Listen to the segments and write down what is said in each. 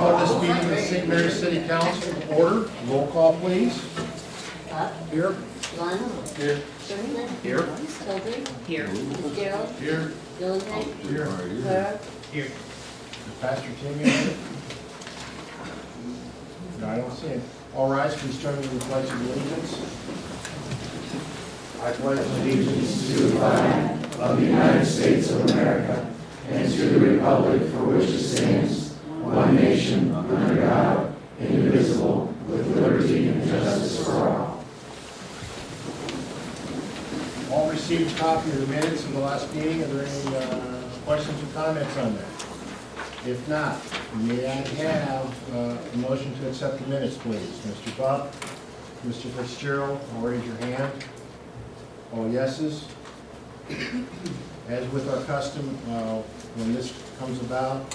call this meeting of the St. Mary's City Council to order. Roll call, please. Up, Here. Lund, Here. Sherman, Here. Tilden, Here. Fitzgerald, Here. Dillingham, Here. Burke, Here. Pastor Timmy. Here. No, I don't see him. All rise, please join me in the pledge of allegiance. I pledge allegiance to the flag of the United States of America and to the republic for which it stands, one nation, under God, indivisible, with liberty and justice for all. All received a copy of the minutes of the last meeting. Are there any questions or comments on that? If not, may I have a motion to accept the minutes, please? Mr. Buck, Mr. Fitzgerald, I'll raise your hand. All yeses. As with our custom, when this comes about,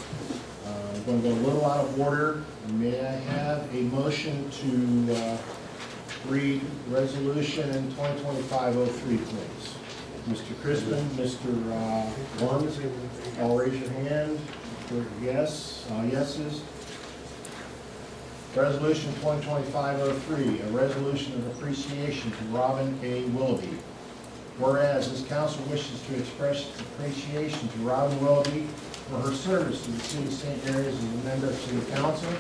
I'm going to go a little out of order. May I have a motion to read resolution in 2025-03, please? Mr. Crispin, Mr. Worms, all raise your hand for yes, yeses. Resolution 2025-03, a resolution of appreciation to Robin A. Willoughby. Whereas this council wishes to express its appreciation to Robin Willoughby for her service to the city of St. Mary's as a member of city council.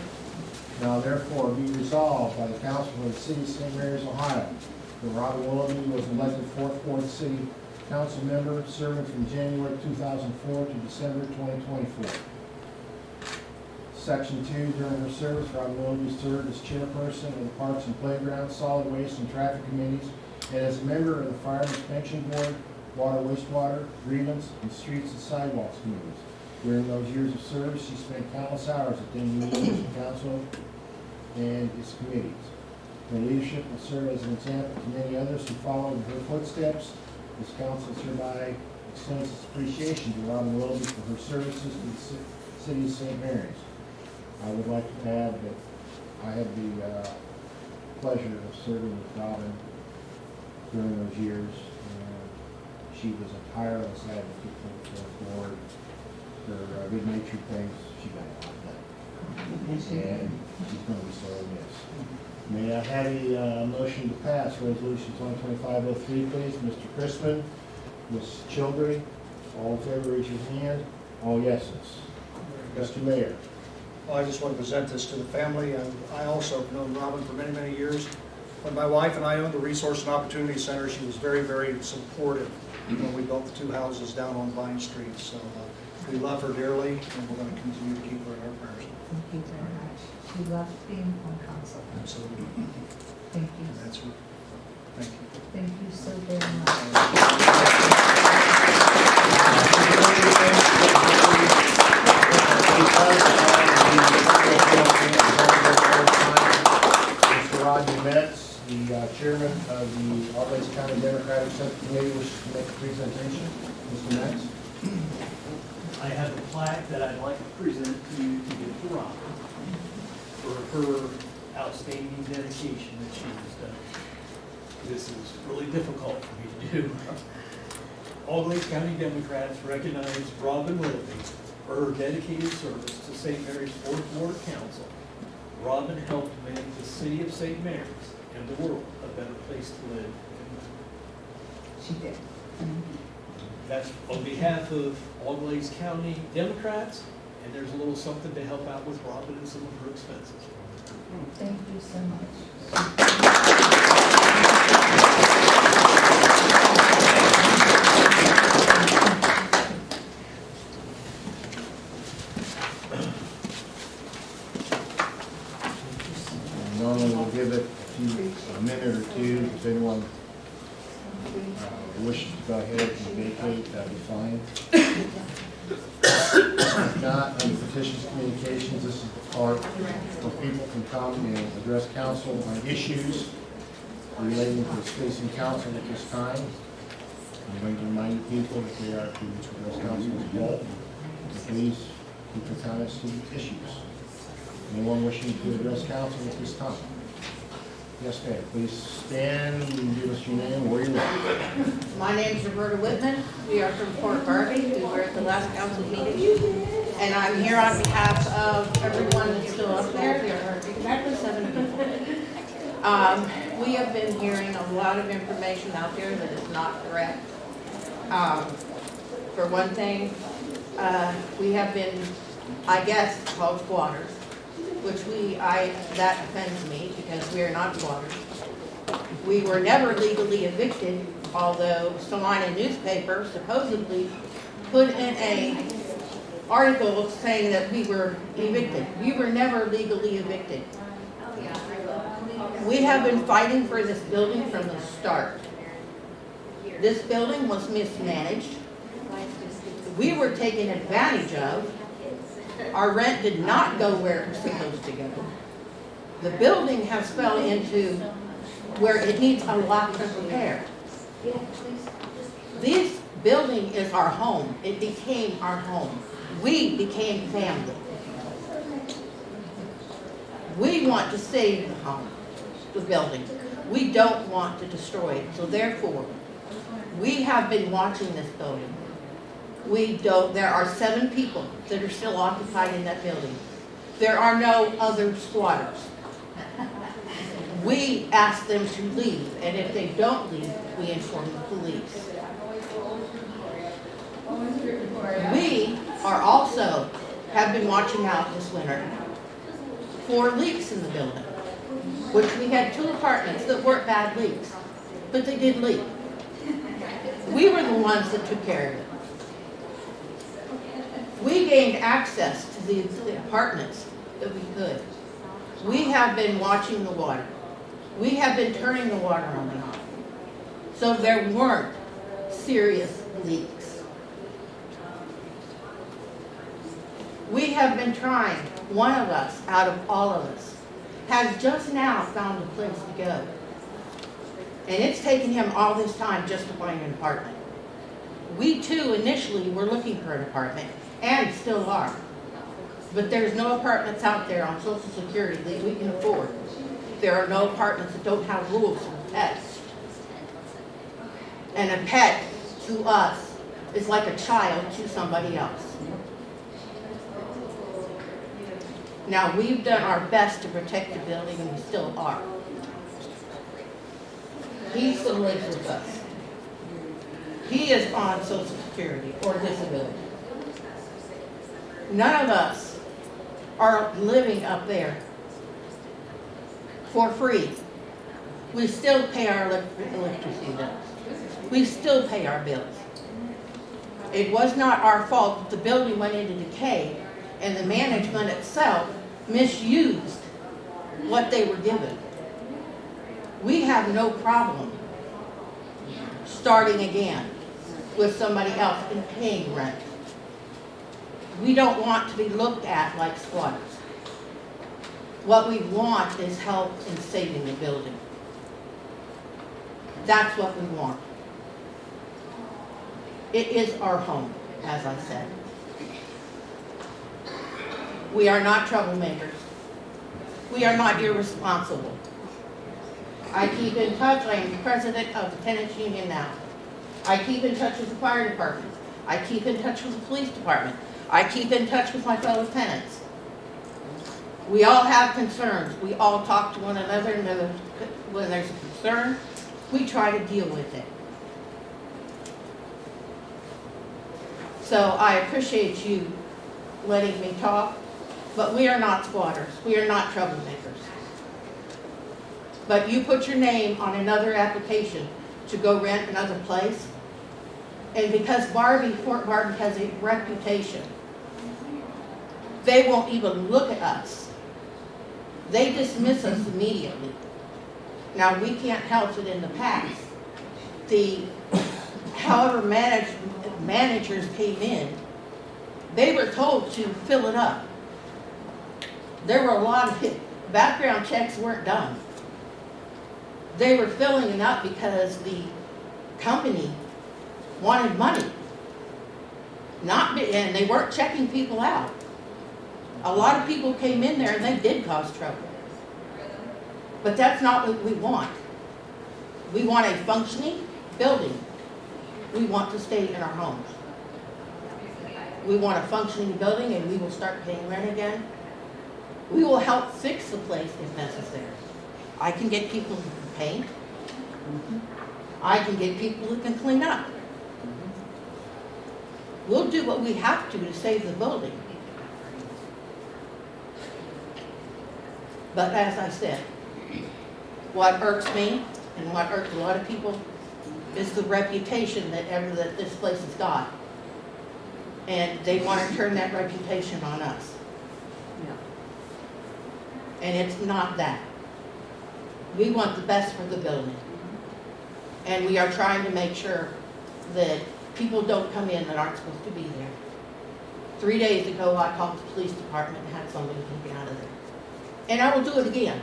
Now therefore be resolved by the council of the city of St. Mary's, Ohio, that Robin Willoughby was elected 4th Ward City Council member serving from January 2004 to December 2024. Section 2, during her service, Robin Willoughby served as chairperson of the Parks and Playgrounds, Solid Waste and Traffic Committees, and as a member of the Fireman's Pension Board, Water, Wastewater, Grievance, and Streets and Sidewalks Committees. During those years of service, she spent countless hours attending meetings of council and its committees. Her leadership will serve as an example to many others who follow in her footsteps. This council hereby extends its appreciation to Robin Willoughby for her services to the city of St. Mary's. I would like to add that I had the pleasure of serving with Robin during those years. She was a tireless advocate for the board. Her good-natured things, she got a lot done. And she's going to be sorely missed. May I have a motion to pass resolution 2025-03, please? Mr. Crispin, Ms. Childry, all in favor, raise your hand. All yeses. Mr. Mayor. Well, I just want to present this to the family. I also have known Robin for many, many years. When my wife and I owned the Resource and Opportunity Center, she was very, very supportive when we built the 2 houses down on Vine Street. So we love her dearly, and we're going to continue to keep her in our prayers. Thank you very much. She loved being on council. Absolutely. Thank you. And that's what, thank you. Thank you so very much. Mr. Rodney Metz, the chairman of the Always County Democratic Subcommittee, wishes to make a presentation. Mr. Metz. I have a plaque that I'd like to present to you to give to Robin for her outstanding dedication that she has done. This is really difficult for me to do. All Glades County Democrats recognize Robin Willoughby for her dedicated service to St. Mary's 4th Ward Council. Robin helped make the city of St. Mary's and the world a better place to live. She did. That's on behalf of all Glades County Democrats, and there's a little something to help out with Robin and some of her expenses. Thank you so much. Normally we'll give it a minute or two if anyone wishes to go ahead and vacate, that'd be fine. If not, under petitions communications, this is the part where people can come and address council on issues relating to facing council at this time. I'm going to remind people that they are to address council as well. Please keep your comments to the issues. Anyone wishing to address council at this time? Yes, ma'am. Please stand and give us your name, where you live. My name's Roberta Whitman. We are from Port Garvey. We were at the last council meeting. And I'm here on behalf of everyone that's still We have been hearing a lot of information out there that is not correct. For one thing, we have been, I guess, called squatters, which that offends me because we are not squatters. We were never legally evicted, although Salina newspaper supposedly put in a article saying that we were evicted. We were never legally evicted. We have been fighting for this building from the start. This building was mismanaged. We were taken advantage of. Our rent did not go where it was supposed to go. The building has fell into where it needs a lot of repair. This building is our home. It became our home. We became family. We want to save the home, the building. We don't want to destroy it. So therefore, we have been watching this building. There are 7 people that are still occupied in that building. There are no other squatters. We ask them to leave, and if they don't leave, we inform the police. We are also, have been watching out this winter for leaks in the building, which we had 2 apartments that weren't bad leaks, but they did leak. We were the ones that took care of it. We gained access to the apartments that we could. We have been watching the water. We have been turning the water on and off. So there weren't serious leaks. We have been trying, one of us out of all of us, has just now found a place to go. And it's taken him all this time just to find an apartment. We too initially were looking for an apartment, and still are. But there's no apartments out there on Social Security that we can afford. There are no apartments that don't have rules for pets. And a pet to us is like a child to somebody else. Now, we've done our best to protect the building, and we still are. He still lives with us. He is on Social Security or disability. None of us are living up there for free. We still pay our electricity bills. We still pay our bills. It was not our fault that the building went into decay and the management itself misused what they were given. We have no problem starting again with somebody else and paying rent. We don't want to be looked at like squatters. What we want is help in saving the building. That's what we want. It is our home, as I said. We are not troublemakers. We are not irresponsible. I keep in touch. I am president of the tenants union now. I keep in touch with the fire department. I keep in touch with the police department. I keep in touch with my fellow tenants. We all have concerns. We all talk to one another, and when there's a concern, we try to deal with it. So I appreciate you letting me talk, but we are not squatters. We are not troublemakers. But you put your name on another application to go rent another place, and because Fort Barbie has a reputation, they won't even look at us. They dismiss us immediately. Now, we can't help it in the past. However managers came in, they were told to fill it up. There were a lot of background checks weren't done. They were filling it up because the company wanted money. And they weren't checking people out. A lot of people came in there and they did cause trouble. But that's not what we want. We want a functioning building. We want to stay in our homes. We want a functioning building, and we will start paying rent again. We will help fix the place if necessary. I can get people who can paint. I can get people who can clean up. We'll do what we have to save the building. But as I said, what irks me and what irks a lot of people is the reputation that this place has got. And they want to turn that reputation on us. And it's not that. We want the best for the building. And we are trying to make sure that people don't come in that aren't supposed to be there. 3 days ago, I called the police department and had somebody take me out of there. And I will do it again.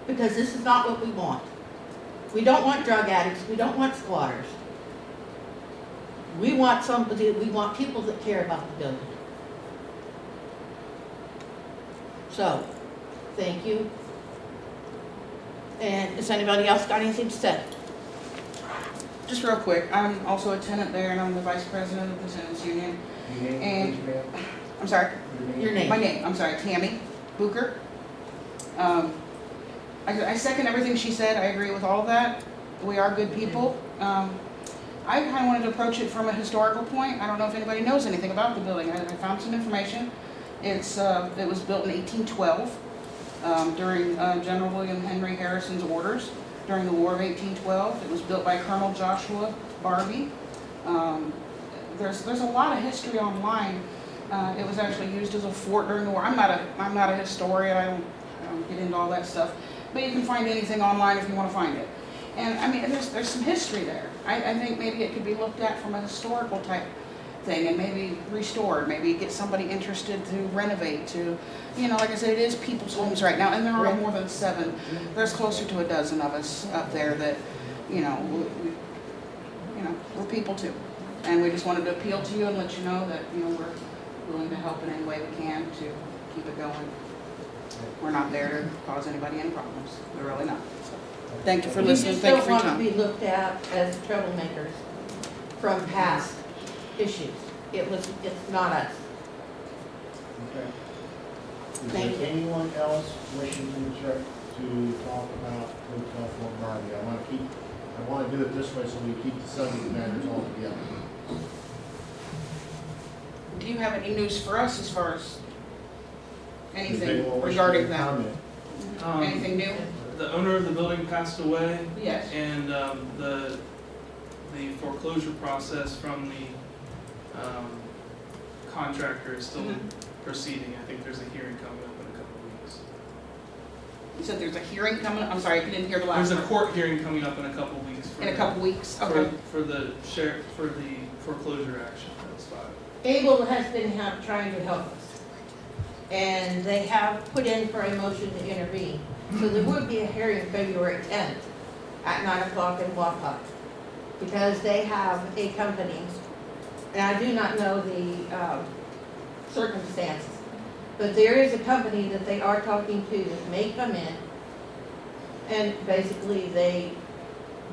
Because this is not what we want. We don't want drug addicts, we don't want squatters. We want people that care about the building. So, thank you. And has anybody else got anything to say? Just real quick, I'm also a tenant there, and I'm the vice president of the tenants union. Your name, And- please, ma'am? I'm sorry, Your name? my name, I'm sorry, Tammy Booker. I second everything she said, I agree with all of that. We are good people. I kind of wanted to approach it from a historical point. I don't know if anybody knows anything about the building. I found some information. It was built in 1812 during General William Henry Harrison's orders during the War of 1812. It was built by Colonel Joshua Barbie. There's a lot of history online. It was actually used as a fort during the war. I'm not a historian. I don't get into all that stuff. But you can find anything online if you want to find it. And I mean, there's some history there. I think maybe it could be looked at from a historical type thing and maybe restored, maybe get somebody interested to renovate, to, you know, like I said, it is people's homes right now, and there are more than 7. There's closer to a dozen of us up there that, you know, we're people too. And we just wanted to appeal to you and let you know that, you know, we're willing to help in any way we can to keep it going. We're not there to cause anybody any problems. We're really not. So, thank you for listening. Thank you for your We just don't want to time. be looked at as troublemakers from past issues. It's not us. Okay. Thank Is you. there anyone else wishing to talk about Hotel Fort Barbie? I want to do it this way so we keep the subject matters all together. Do you have any news for us as far as Does anything anyone wish regarding to that? comment? Anything new? The owner of the building passed away, Yes. and the foreclosure process from the contractor is still proceeding. I think there's a hearing coming up in a couple of weeks. You said there's a hearing coming up? I'm sorry, I didn't hear the last There's a part. court hearing coming up in a couple of weeks. In a couple weeks? Okay. For the foreclosure action that was filed. Able has been trying to help us. And they have put in for a motion to intervene. So there would be a hearing February 10th at 9 o'clock in Wapak. Because they have a company, and I do not know the circumstances, but there is a company that they are talking to that may come in, and basically they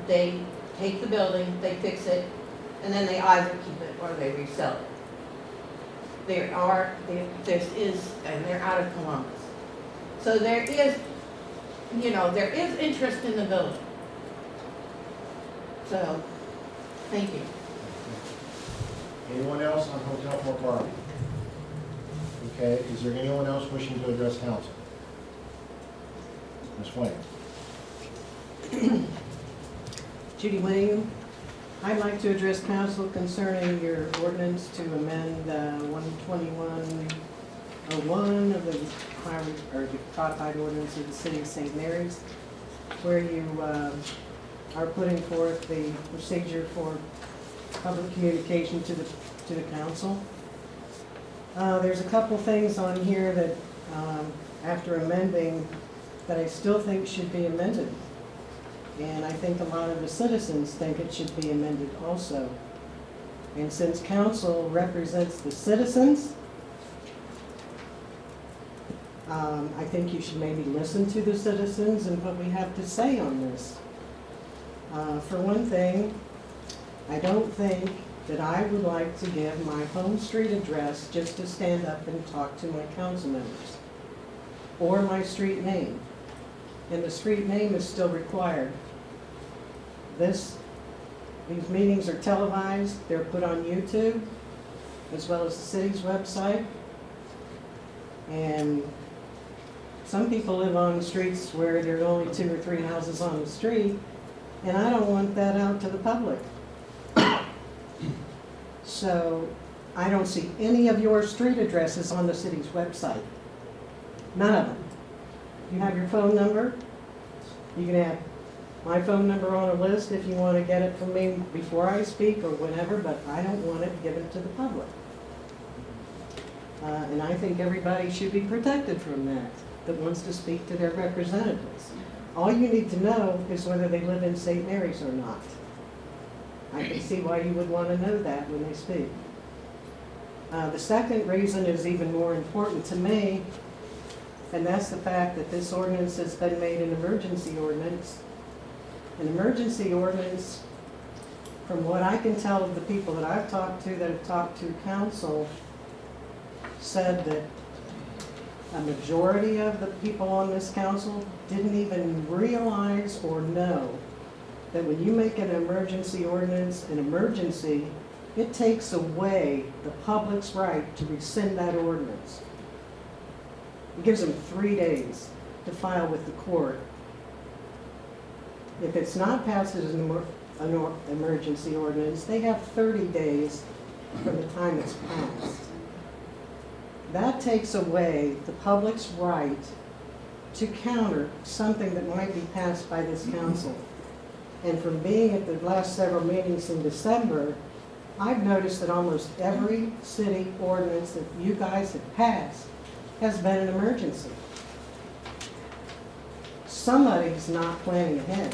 take the building, they fix it, and then they either keep it or they resell it. And they're out of Columbus. So there is interest in the building. So, thank you. Anyone else on Hotel Fort Barbie? Okay, is there anyone else wishing to address council? Ms. Wayne? Judy William. I'd like to address council concerning your ordinance to amend 12101 of the codified ordinance of the city of St. Mary's, where you are putting forth the procedure for public communication to the council. There's a couple things on here that, after amending, that I still think should be amended. And I think a lot of the citizens think it should be amended also. And since council represents the citizens, I think you should maybe listen to the citizens and what we have to say on this. For one thing, I don't think that I would like to give my home street address just to stand up and talk to my council members, or my street name. and the street name is still required. These meetings are televised, they're put on YouTube, as well as the city's website. And some people live on streets where there are only 2 or 3 houses on the street, and I don't want that out to the public. So I don't see any of your street addresses on the city's website. None of them. You have your phone number. You can have my phone number on a list if you want to get it from me before I speak or whenever, but I don't want it given to the public. And I think everybody should be protected from that wants to speak to their representatives. All you need to know is whether they live in St. Mary's or not. I can see why you would want to know that when they speak. The second reason is even more important to me, and that's the fact that this ordinance has been made an emergency ordinance. An emergency ordinance, from what I can tell of the people that I've talked to that have talked to council, said that a majority of the people on this council didn't even realize or know that when you make an emergency ordinance an emergency, it takes away the public's right to rescind that ordinance. It gives them 3 days to file with the court. If it's not passed as an emergency ordinance, they have 30 days from the time it's passed. That takes away the public's right to counter something that might be passed by this council. And from being at the last several meetings in December, I've noticed that almost every city ordinance that you guys have passed has been an emergency. Somebody's not planning ahead.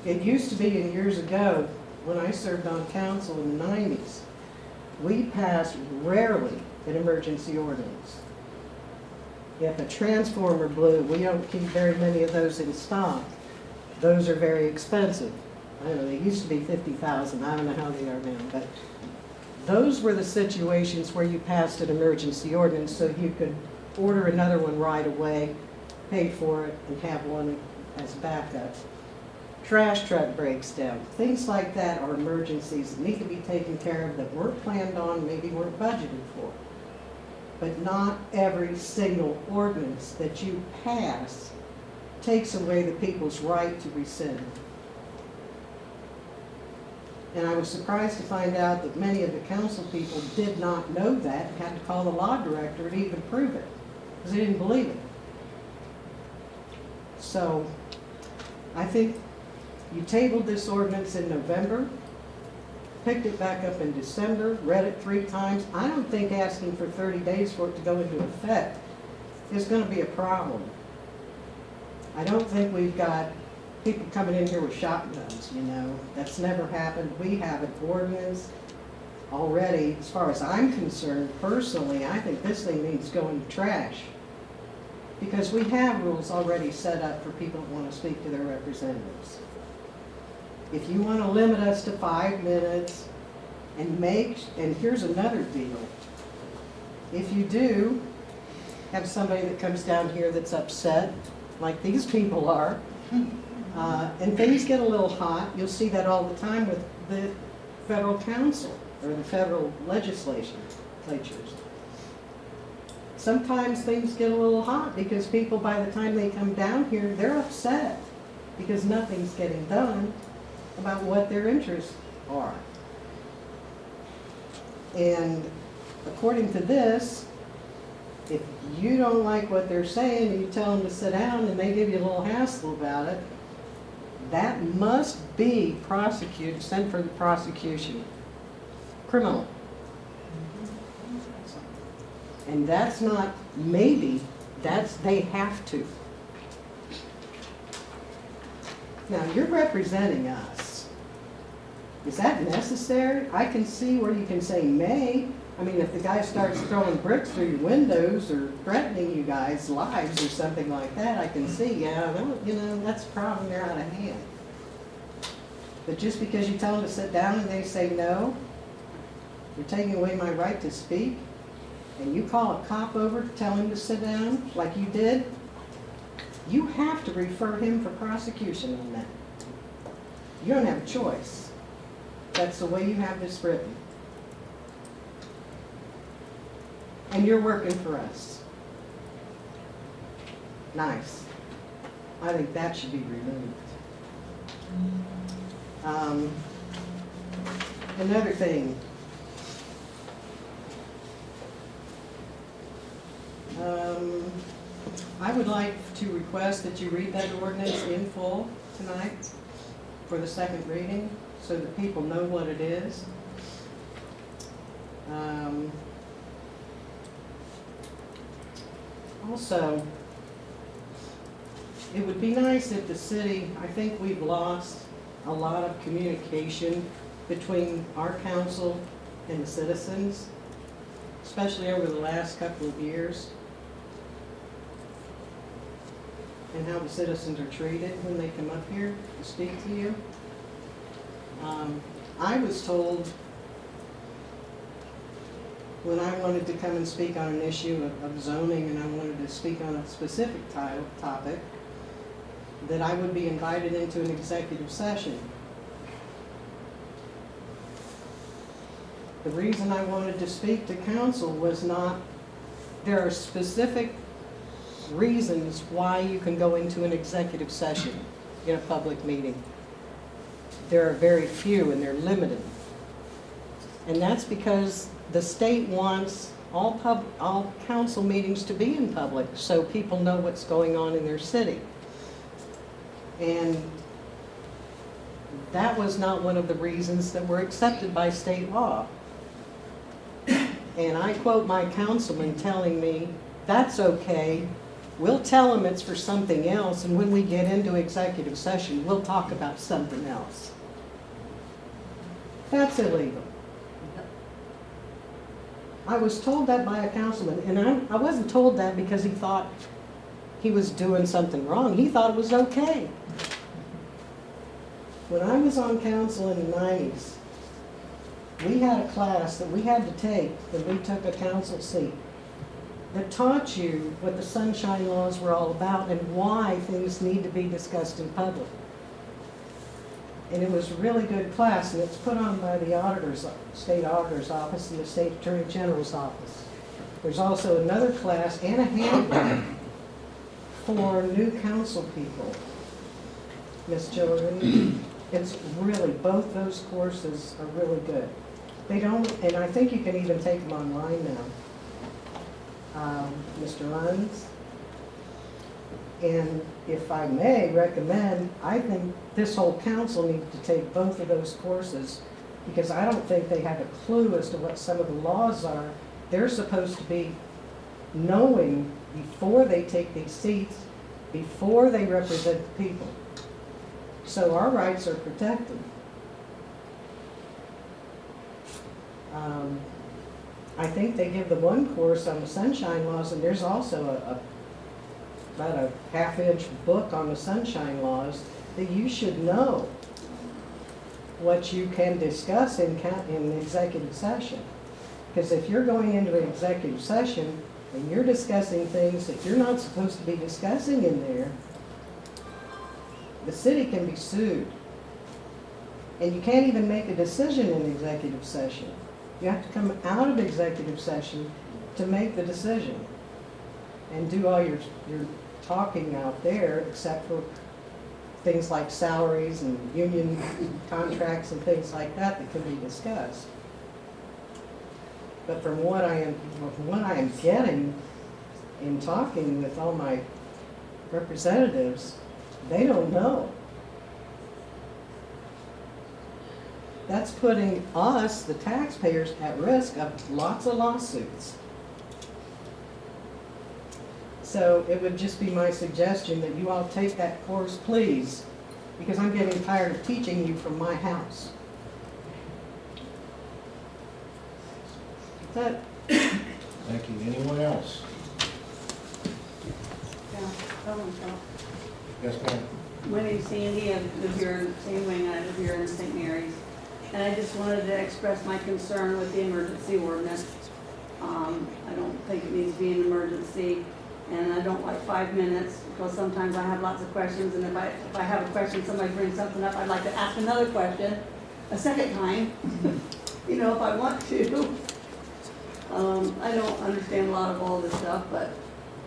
It used to be years ago, when I served on council in the 90s, we passed rarely an emergency ordinance. If a transformer blew, we don't keep very many of those in stock. Those are very expensive. I don't know, they used to be $50,000. I don't know how they are now, but those were the situations where you passed an emergency ordinance so you could order another one right away, pay for it, and have one as backup. Trash truck breaks down. Things like that are emergencies that need to be taken care of that weren't planned on, maybe weren't budgeted for. But not every single ordinance that you pass takes away the people's right to rescind. And I was surprised to find out that many of the council people did not know that, had to call the law director to even prove it, because they didn't believe it. So I think you tabled this ordinance in November, picked it back up in December, read it 3 times. I don't think asking for 30 days for it to go into effect is going to be a problem. I don't think we've got people coming in here with shotguns, you know. That's never happened. We have an ordinance already. As far as I'm concerned, personally, I think this thing needs to go in the trash, because we have rules already set up for people that want to speak to their representatives. If you want to limit us to 5 minutes and here's another deal. If you do have somebody that comes down here that's upset, like these people are, and things get a little hot, you'll see that all the time with the federal council or the federal legislatures. Sometimes things get a little hot because people, by the time they come down here, they're upset because nothing's getting done about what their interests are. And according to this, if you don't like what they're saying and you tell them to sit down and they give you a little hassle about it, that must be prosecuted, sent for the prosecution, criminal. And that's not maybe, they have to. Now, you're representing us. Is that necessary? I can see where you can say may. I mean, if the guy starts throwing bricks through your windows or threatening you guys' lives or something like that, I can see, yeah, well, you know, that's a problem, they're out of hand. But just because you tell them to sit down and they say no, you're taking away my right to speak? and you call a cop over to tell him to sit down, like you did, you have to refer him for prosecution on that. You don't have a choice. That's the way you have this written. And you're working for us. Nice. I think that should be removed. Another thing. I would like to request that you read that ordinance in full tonight for the second reading, so that people know what it is. Also, it would be nice if the city, I think we've lost a lot of communication between our council and the citizens, especially over the last couple of years, and how the citizens are treated when they come up here to speak to you. I was told when I wanted to come and speak on an issue of zoning, and I wanted to speak on a specific topic, that I would be invited into an executive session. The reason I wanted to speak to council was not, there are specific reasons why you can go into an executive session in a public meeting. There are very few, and they're limited. And that's because the state wants all council meetings to be in public, so people know what's going on in their city. And that was not one of the reasons that were accepted by state law. And I quote my councilman telling me, that's okay, we'll tell them it's for something else, and when we get into executive session, we'll talk about something else. That's illegal. I was told that by a councilman, and I wasn't told that because he thought he was doing something wrong. He thought it was okay. When I was on council in the 90s, we had a class that we had to take when we took a council seat that taught you what the sunshine laws were all about and why things need to be discussed in public. And it was a really good class, and it's put on by the state auditor's office and the state attorney general's office. There's also another class and a handbook for new council people, Miss Children. It's really, both those courses are really good. They don't, and I think you can even take them online now. Mr. Luns. And if I may recommend, I think this whole council needs to take both of those courses, because I don't think they have a clue as to what some of the laws are. They're supposed to be knowing before they take these seats, before they represent the people. So our rights are protected. I think they give the one course on the sunshine laws, and there's also about a half-inch book on the sunshine laws that you should know what you can discuss in executive session. Because if you're going into an executive session and you're discussing things that you're not supposed to be discussing in there, the city can be sued. And you can't even make a decision in executive session. You have to come out of executive session to make the decision and do all your talking out there, except for things like salaries and union contracts and things like that that can be discussed. But from what I am getting in talking with all my representatives, they don't know. That's putting us, the taxpayers, at risk of lots of lawsuits. So it would just be my suggestion that you all take that course, please, because I'm getting tired of teaching you from my house. That's it. Thank you. Anyone else? Yes, ma'am. My name's Sandy, I live here in St. Wing, I live here in St. Mary's. And I just wanted to express my concern with the emergency ordinance. I don't needs to be an emergency. And I don't like 5 minutes, because sometimes I have lots of questions, and if I have a question, somebody brings something up, I'd like to ask another question a second time, you know, if I want to. I don't understand a lot of all this stuff, but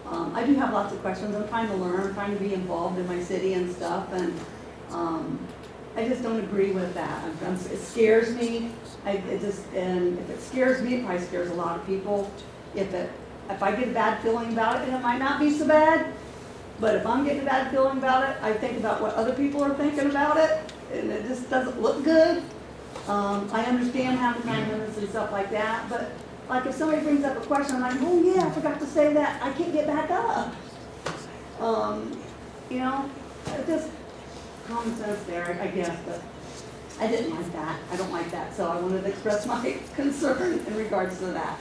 I do have lots of questions. I'm trying to learn, I'm trying to be involved in my city and stuff, and I just don't agree with that. It scares me. And if it scares me, it probably scares a lot of people. If I get a bad feeling about it, and it might not be so bad, but if I'm getting a bad feeling about it, I think about what other people are thinking about it, and it just doesn't look good. I understand having time limits and stuff like that, but like if somebody brings up a question, I'm like, oh yeah, I forgot to say that, I can't get back up. You know, just common sense there, I guess, but I didn't like that. I don't like that, so I wanted to express my concern in regards to that.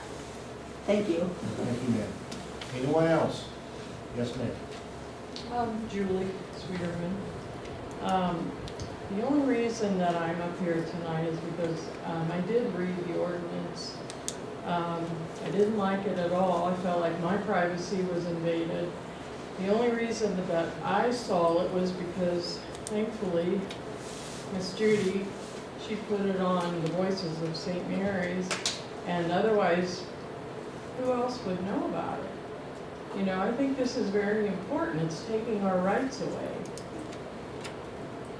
Thank you. Thank you, ma'am. Anyone else? Yes, ma'am. Julie Sweeterman. The only reason that I'm up here tonight is because I did read the ordinance. I didn't like it at all. I felt like my privacy was invaded. The only reason that I saw it was because, thankfully, Miss Judy, she put it on the Voices of St. Mary's, and otherwise, who else would know about it? You know, I think this is very important. It's taking our rights away.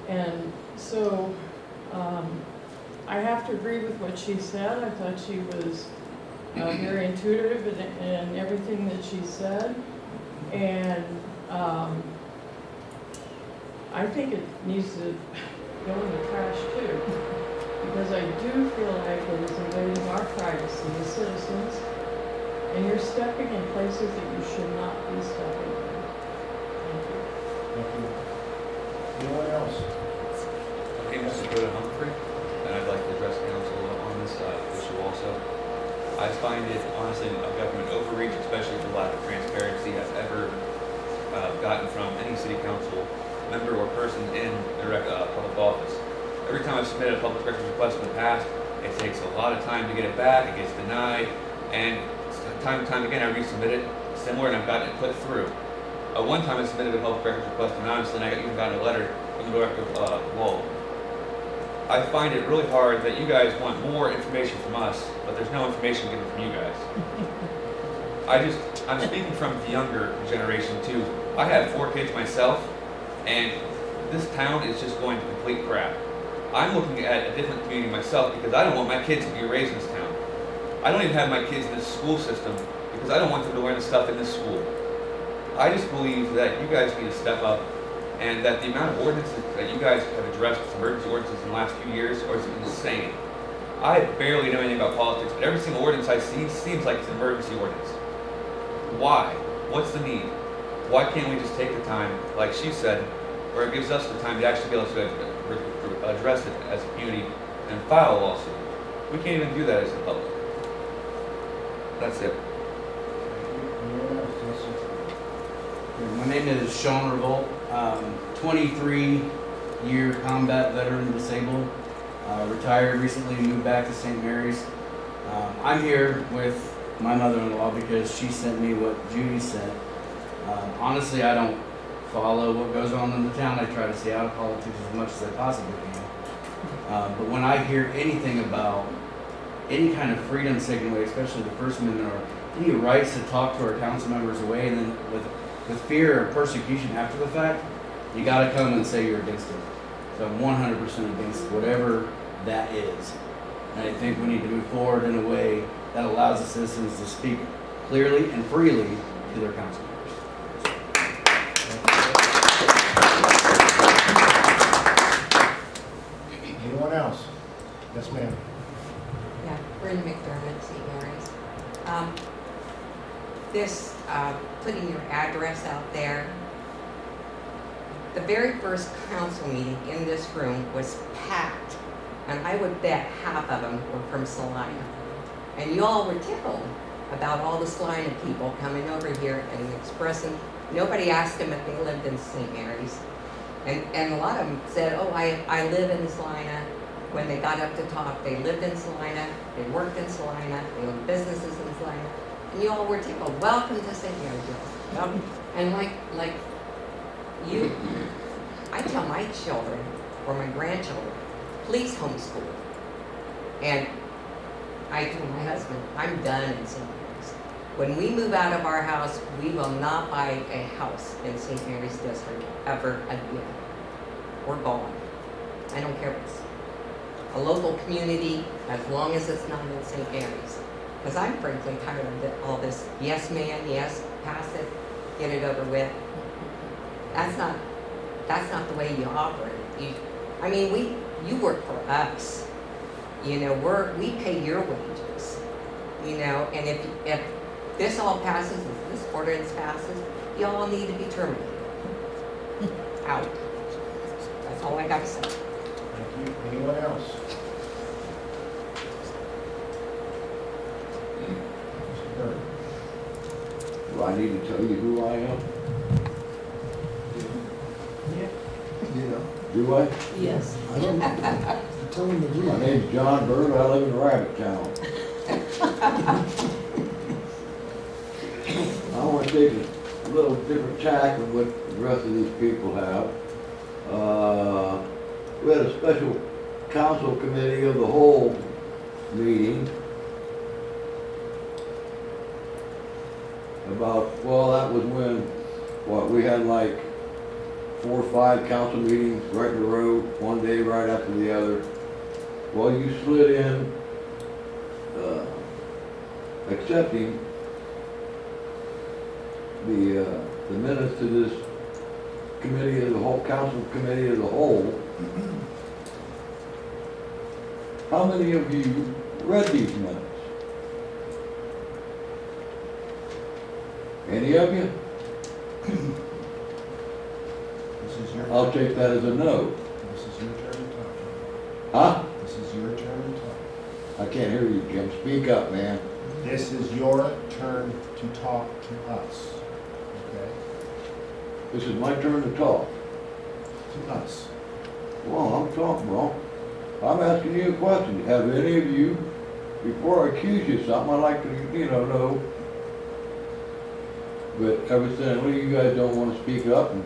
And so, I have to agree with what she said. I thought she was very intuitive in everything that she said. And I think it needs to go in the trash too. Because I do feel like it is invading our privacy as citizens. And you're stepping in places that you should not be stepping in. Thank you. Thank you. Anyone else? My name is Dakota Humphrey, and I'd like to address council on this issue also. I find it, honestly, a government overreach, especially for lack of transparency, I've ever gotten from any city council member or person in direct public office. Every time I've submitted a public records request in the past, it takes a lot of time to get it back, it gets denied, and time and time again I resubmit it similar, and I've gotten it put through. One time I submitted a public records request anonymously, and I even got a letter from the director of Wall. I find it really hard that you guys want more information from us, but there's no information given from you guys. I'm speaking from the younger generation too. I have 4 kids myself, and this town is just going to complete crap. I'm looking at a different community myself because I don't want my kids to be raised in this town. I don't even have my kids in this school system because I don't want them to learn the stuff in this school. I just believe that you guys need to step up, and that the amount of ordinances that you guys have addressed, emergency ordinances in the last few years, is insane. I barely know anything about politics, but every single ordinance I see seems like it's an emergency ordinance. Why? What's the need? Why can't we just take the time, like she said, where it gives us the time to actually be able to address it as a community and file a lawsuit? We can't even do that as a public. That's it. Anyone else? Yes, sir. My name is Sean Revolt, 23-year combat veteran disabled, retired recently, moved back to St. Mary's. I'm here with my mother-in-law because she sent me what Judy sent. Honestly, I don't follow what goes on in the town. I try to stay out of politics as much as I possibly can. But when I hear anything about any kind of freedom taken away, especially the First Amendment, or any rights to talk to our council members away, and then with fear of persecution after the fact, you got to come and say you're against it. So I'm 100% against whatever that is. And I think we need to move forward in a way that allows the citizens to speak clearly and freely to their council members. Anyone else? Yes, ma'am. Yeah, Brenda McDermott, St. Mary's. This, putting your address out there, the very first council meeting in this room was packed, and I would bet half of them were from Salina. And you all were tickled about all the Salina people coming over here and expressing. Nobody asked them if they lived in St. Mary's. And a lot of them said, oh, I live in Salina. When they got up to talk, they lived in Salina, they worked in Salina, they owned businesses in Salina. And you all were tickled, welcome to St. Mary's. Welcome. And like you, I tell my children or my grandchildren, please homeschool. And I told my husband, I'm done in St. Mary's. When we move out of our house, we will not buy a house in St. Mary's district ever again. We're gone. I don't care if it's a local community, as long as it's not in St. Mary's. Because I'm frankly tired of all this, yes ma'am, yes, pass it, get it over with. That's not the way you operate. You work for us. You know, we pay your wages. You know, and if this all passes, if this ordinance passes, you all need to be terminated. Out. That's all I got to say. Thank you. Anyone else? Mr. Byrd. Do I need to tell you who I am? Yeah. Do I? Yes. I don't know. My name's John Byrd. I live in Rabbit Town. I want to take a little different tack than what the rest of these people have. We had a special council committee of the whole meeting about, well, that was when, we had like 4 or 5 council meetings right in a row, one day right after the other. Well, you slid in accepting the minutes to this committee of the whole, council committee of the whole. How many of you read these minutes? Any of you? This is your. I'll take that as a no. This is your turn to talk. Huh? This is your turn to talk. I can't hear you, Jim. Speak up, man. This is your turn to talk to us. Okay? This is my turn to talk. To us. Well, I'm talking, well, I'm asking you a question. Have any of you, before I accuse you of something, I'd like to, know. But evidently you guys don't want to speak up and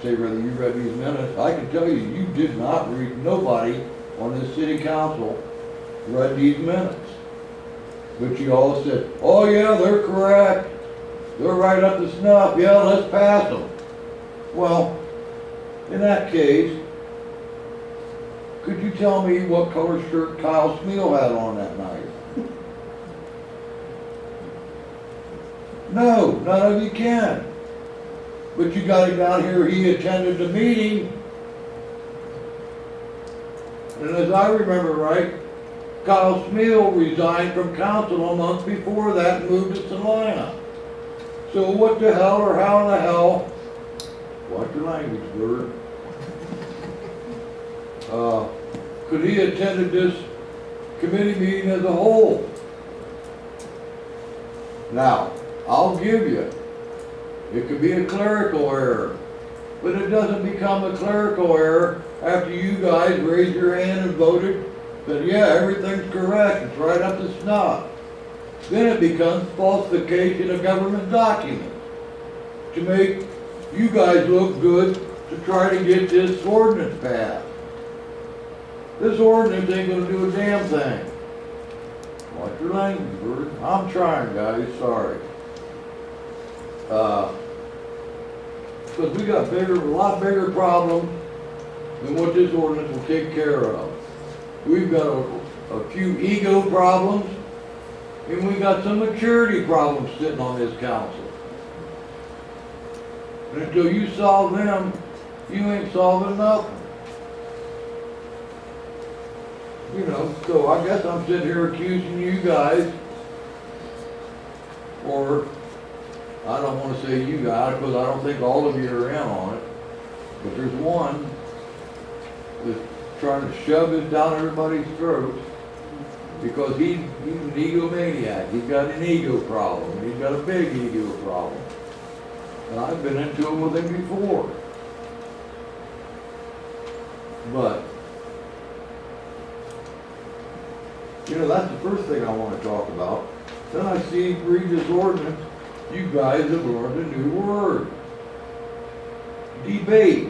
say whether you read these minutes. I can tell you, you did not read, nobody on this city council read these minutes. But you all said, oh yeah, they're correct. They're right up to snuff. Yeah, let's pass them. Well, in that case, could you tell me what color shirt Kyle Smeal had on that night? No, none of you can. But you got him down here, he attended the meeting. And as I remember right, Kyle Smeal resigned from council a month before that and moved to Salina. So what the hell or how in the hell, watch your language, Byrd. Could he attended this committee meeting as a whole? Now, I'll give you, it could be a clerical error, but it doesn't become a clerical error after you guys raised your hand and voted that, yeah, everything's correct, it's right up to snuff. Then it becomes falsification of government documents to make you guys look good to try to get this ordinance passed. This ordinance ain't gonna do a damn thing. Watch your language, Byrd. I'm trying, guys, sorry. Because we got a lot bigger problems than what this ordinance will take care of. We've got a few ego problems, and we got some maturity problems sitting on this council. And until you solve them, you ain't solving nothing. So I guess I'm sitting here accusing you guys, or I don't want to say you guys, because I don't think all of you are in on it, but there's one that's trying to shove it down everybody's throats because he's an egomaniac. He's got an ego problem. He's got a big ego problem. And I've been into it with him before. But, that's the first thing I want to talk about. Then I read this ordinance, you guys have learned a new word. Debate.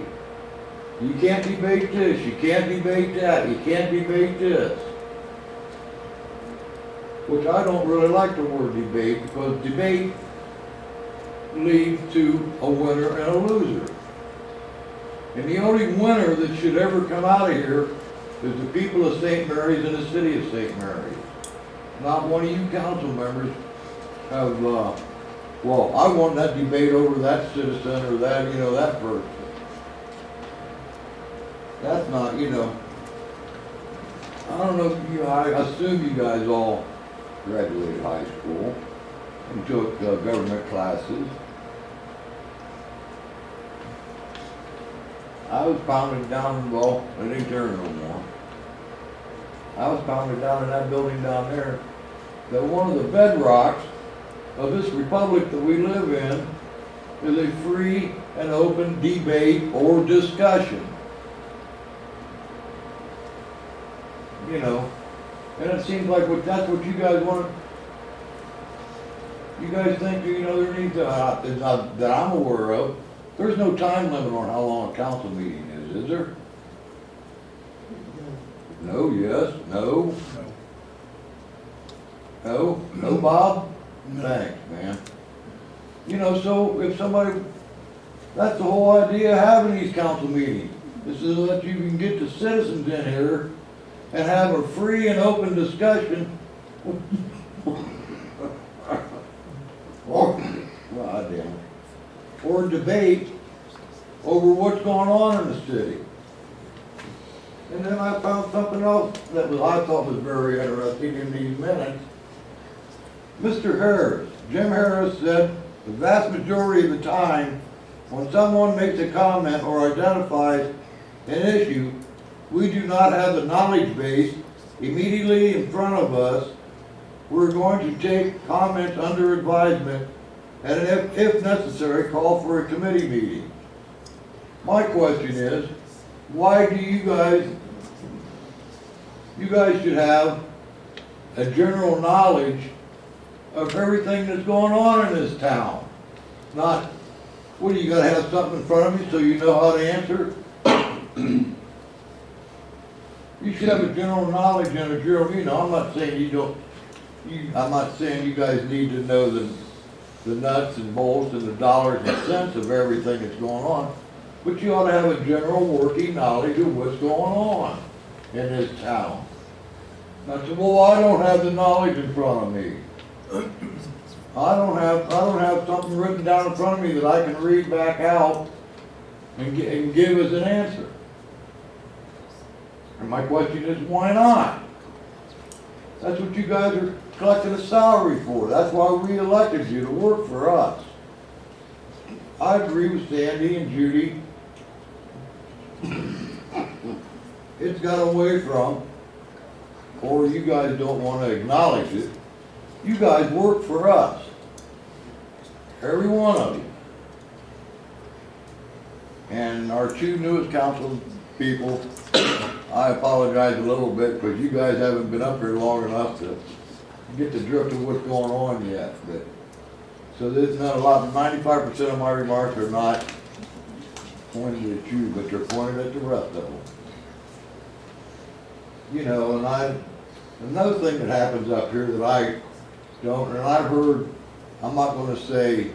You can't debate this, you can't debate that, you can't debate this. Which I don't really like the word debate, because debate leads to a winner and a loser. And the only winner that should ever come out of here is the people of St. Mary's and the city of St. Mary's. Not one of you council members have, well, I want that debate over that citizen or that, that person. That's not, I don't know, I assume you guys all graduated high school and took government classes. I was pounded down, well, it ain't there no more. I was pounded down in that building down there, that one of the bedrocks of this republic that we live in is a free and open debate or discussion. And it seems like that's what you guys want. You guys think, there needs to, that I'm aware of, there's no time limit on how long a council meeting is there? No, yes, no? No? No, Bob? Thanks, man. So if somebody, that's the whole idea of having these council meetings, is so that you can get the citizens in here and have a free and open discussion. Or debate over what's going on in the city. And then I found something else that I thought was very interesting in these minutes. Mr. Harris, Jim Harris said the vast majority of the time when someone makes a comment or identifies an issue, we do not have the knowledge base immediately in front of us. We're going to take comments under advisement and if necessary, call for a committee meeting. My question is, why do you guys should have a general knowledge of everything that's going on in this town? Not, what do you gotta have something in front of you so you know how to answer? You should have a general knowledge and a general, I'm not saying I'm not saying you guys need to know the nuts and bolts and the dollars and cents of everything that's going on, but you ought to have a general working knowledge of what's going on in this town. I said, well, I don't have the knowledge in front of me. I don't have something written down in front of me that I can read back out and give us an answer. And my question is, why not? That's what you guys are collecting a salary for. That's why we elected you to work for us. I agree with Sandy and Judy. It's got away from, or you guys don't want to acknowledge it, you guys work for us. Every one of you. And our two newest council people, I apologize a little bit because you guys haven't been up here long enough to get the drift of what's going on yet. But so there's not a lot, 95% of my remarks are not pointed at you, but they're pointed at the rest of them. And another thing that happens up here that I don't, and I've heard, I'm not going to say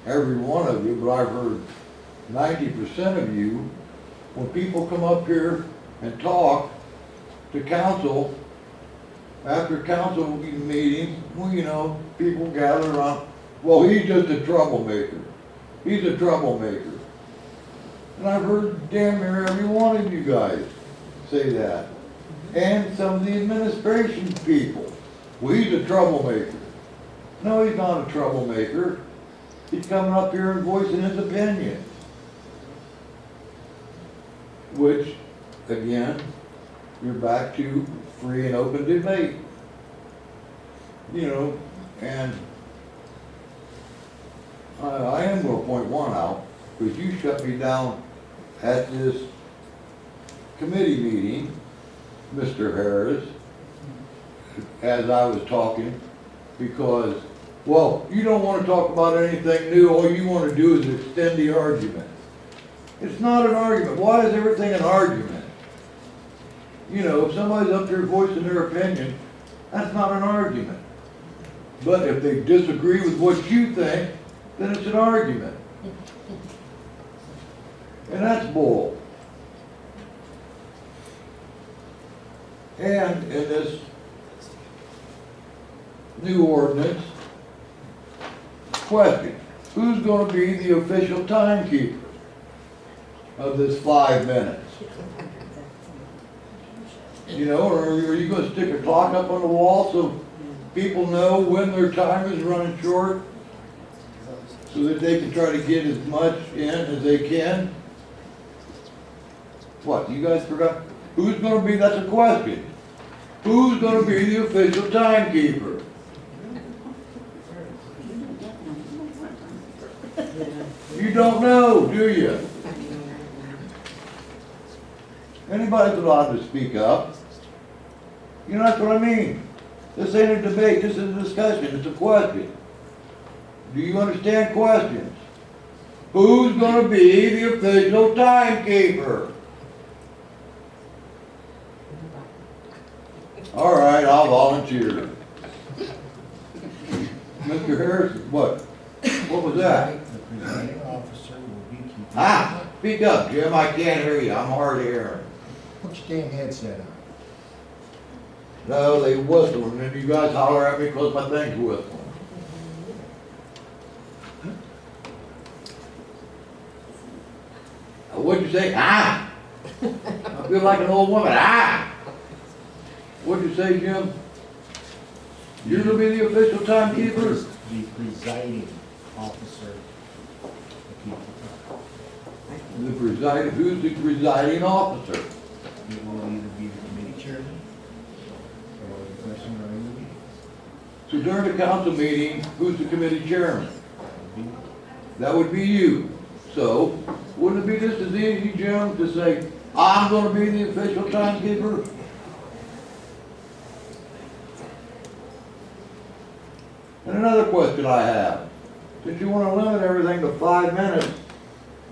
every one of you, but I've heard 90% of you, when people come up here and talk to council, after council meetings, well, people gather around, well, he's just a troublemaker. He's a troublemaker. And I've heard damn near every one of you guys say that. And some of the administration people. Well, he's a troublemaker. No, he's not a troublemaker. He's coming up here and voicing his opinion. Which, again, you're back to free and open debate. And I am going to point one out, because you shut me down at this committee meeting, Mr. Harris, as I was talking, because, well, you don't wanna talk about anything new, all you wanna do is extend the argument. It's not an argument, why is everything an argument? You know, if somebody's up there voicing their opinion, that's not an argument. But if they disagree with what you think, then it's an argument. And that's bull. And in this new ordinance, question, who's gonna be the official timekeeper of this 5 minutes? You know, or are you gonna stick a clock up on the wall so people know when their time is running short? So that they can try to get as much in as they can? What, you guys forgot? Who's gonna be, that's a question. Who's gonna be the official timekeeper? You don't know, do you? Anybody's allowed to speak up. You know, that's what I mean. This ain't a debate, this is a discussion, it's a question. Do you understand questions? Who's gonna be the official timekeeper? All right, I'll volunteer. Mr. Harrison, what? What was that? The presiding officer will be keeping. Ah, speak up, Jim, I can't hear you, I'm hard of hearing. Put your damn headset on. No, they whistle, and then you guys holler at me because my thing's whistling. What'd you say? Ah! I feel like an old woman. Ah! What'd you say, Jim? You're gonna be the official timekeeper? The presiding officer will keep the time. The presiding, who's the presiding officer? It will either be the committee chairman or the person running the meeting. So during the council meeting, who's the committee chairman? That would be you. So, wouldn't it be just as easy, Jim, to say, I'm gonna be the official timekeeper? And another question I have, since you wanna limit everything to 5 minutes,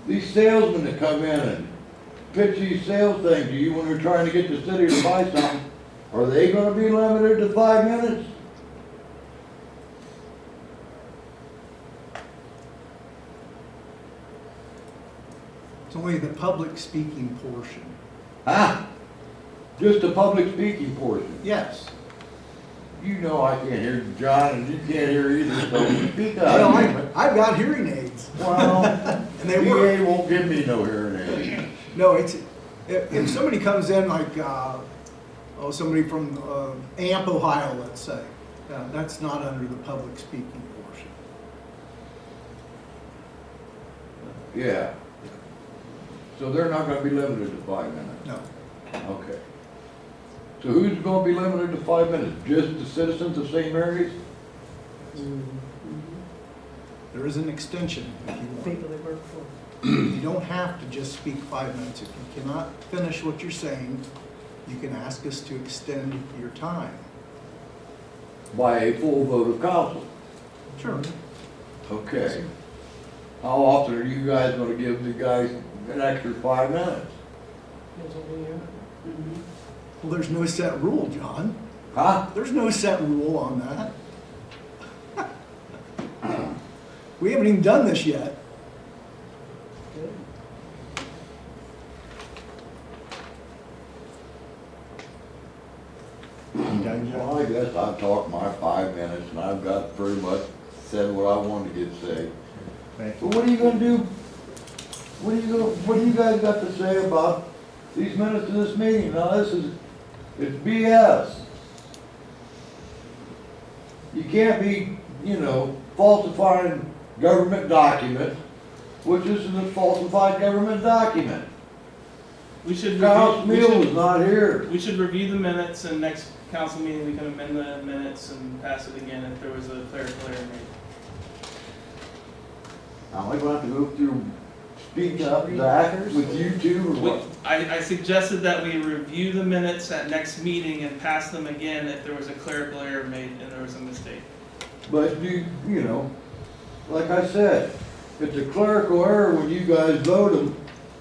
these salesmen that come in and pitch these sales things to you when they're trying to get the city to buy something, are they gonna be limited to 5 minutes? It's only the public speaking portion. Huh? Just the public speaking portion? Yes. You know I can't hear John, and you can't hear either, so speak Well, up. I've got hearing aids. Well, And they work. VA won't give me no hearing aid. No, it's, if somebody comes in like, somebody from Amp, Ohio, let's say, that's not under the public speaking portion. Yeah. So they're not gonna be limited to 5 minutes? No. Okay. So who's gonna be limited to 5 minutes? Just the citizens of St. Mary's? There is an extension if you want. People that work for. You don't have to just speak 5 minutes. If you cannot finish what you're saying, you can ask us to extend your time. By a full vote of council? Sure. Okay. How often are you guys gonna give the guys an extra 5 minutes? Well, there's no set rule, John. Huh? There's no set rule on that. We haven't even done this yet. Well, I guess I've talked my 5 minutes and I've got pretty much said what I wanted to get said. But what are you gonna do? What do you guys got to say about these minutes of this meeting? Now it's BS. You can't be, falsifying government documents, which this is a falsified government document. We should Kyle review, Smeal is not here. we should review the minutes, and next council meeting, we can amend the minutes and pass it again if there was a clerical error made. Am I gonna have to go through, speak up, Zach, with you two, or what? I suggested that we review the minutes at next meeting and pass them again if there was a clerical error made and there was a mistake. But you know, like I said, it's a clerical error when you guys voted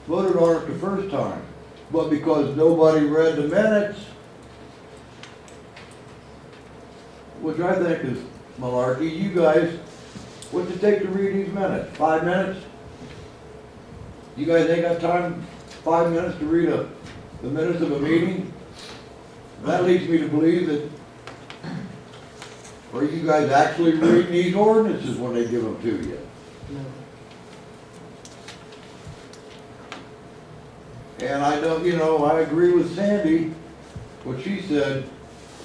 on it the first time. But because nobody read the minutes, which I think is malarkey, you guys, what's it take to read these minutes? 5 minutes? You guys ain't got time, 5 minutes to read the minutes of a meeting? That leads me to believe that, are you guys actually reading these ordinances when they give them to you? And I don't, I agree with Sandy, what she said,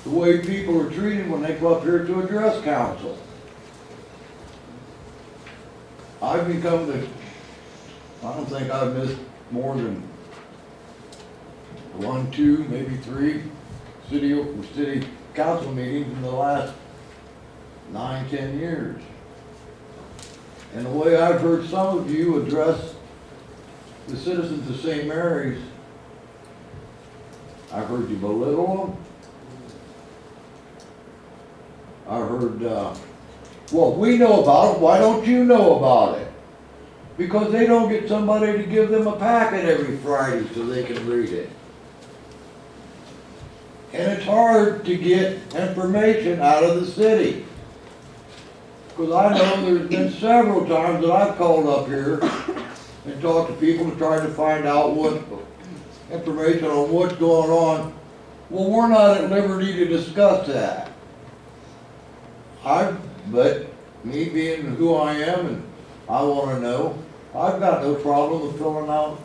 the way people are treated when they come up here to address council. I've become I don't think I've missed more than 1, 2, maybe 3 city council meetings in the last 9, 10 years. And the way I've heard some of you address the citizens of St. Mary's, I've heard you belittle them. I heard, well, we know about it, why don't you know about it? Because they don't get somebody to give them a packet every Friday so they can read it. And it's hard to get information out of the city. Because I know there's been several times that I've called up here and talked to people to try to find out what information on what's going on. Well, we're not at liberty to discuss that. But me being who I am and I want to know, I've got no problem with filling out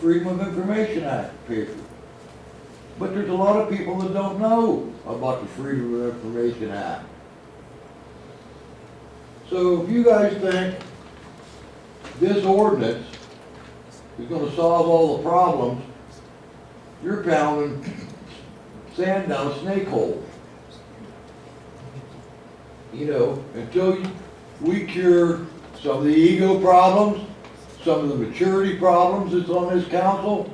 Freedom of Information Act paper. But there's a lot of people that don't know about the Freedom of Information Act. So if you guys think this ordinance is going to solve all the problems, you're pounding sand down a snake hole. Until we cure some of the ego problems, some of the maturity problems that's on this council,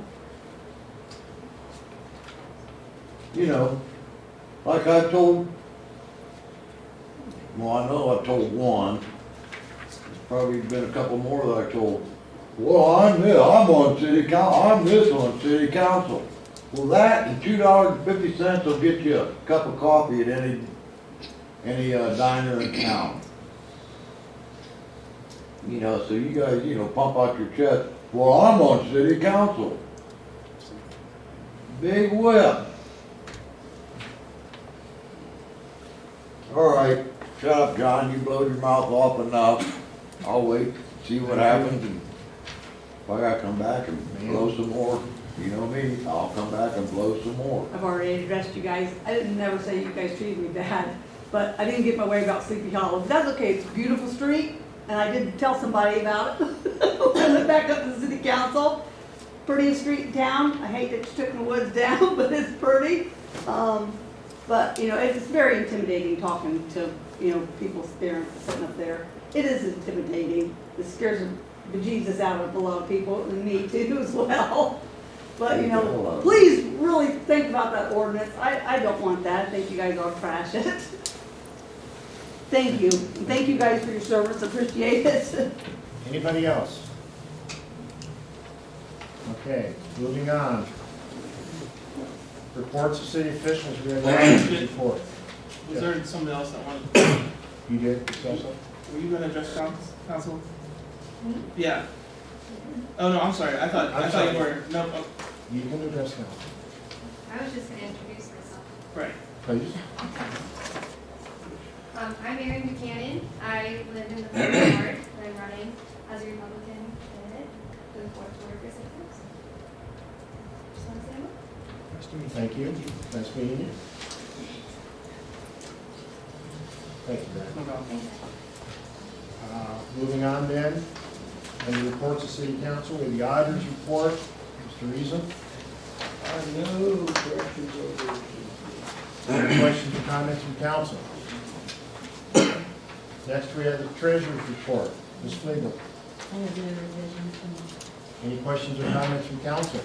like I've told, well, I know I've told one, there's probably been a couple more that I told. Well, I'm on city council, I'm this on city council. Well, that and $2.50 will get you a cup of coffee at any diner in town. So you guys, pump out your chest. Well, I'm on city council. Big whip. All right, shut up, John. You blowed your mouth off enough. I'll wait, see what happens, and if I gotta come back and blow some more, you know me, I'll come back and blow some more. I've already addressed you guys. I didn't never say you guys treated me bad, but I didn't get my way about Sleepy Hollow. But that's okay, it's a beautiful street, and I did tell somebody about it. I went back up to the city council. Prettiest street in town. I hate that you took the woods down, but it's pretty. But, it's very intimidating talking to, people sitting up there. It is intimidating. It scares the bejesus out of a lot of people, and me too as well. But, please really think about that ordinance. I don't want that. I think you guys ought to trash it. Thank you. And thank you guys for your service. Appreciate it. Anybody else? Okay, moving on. Reports of city officials, we have one report. Was there somebody else that wanted? You did, also? Were you gonna address council? Yeah. Oh, no, I'm sorry. I thought you were, no, oh. You can address council. I was just gonna introduce myself. Right. Please. I'm Erin Buchanan. I live in the 4th ward, and I'm running as a Republican candidate for the 4th ward precinct. Just want to say hello. Nice to meet you. Thank you. Nice meeting you. Thank you, Brad. No problem. Moving on then, and reports of city council, we have the auditor's report, Mr. Reason. No questions over. Any questions or comments from council? Next, we have the treasurer's report, Ms. Flegel. I have no revisions. Any questions or comments from council?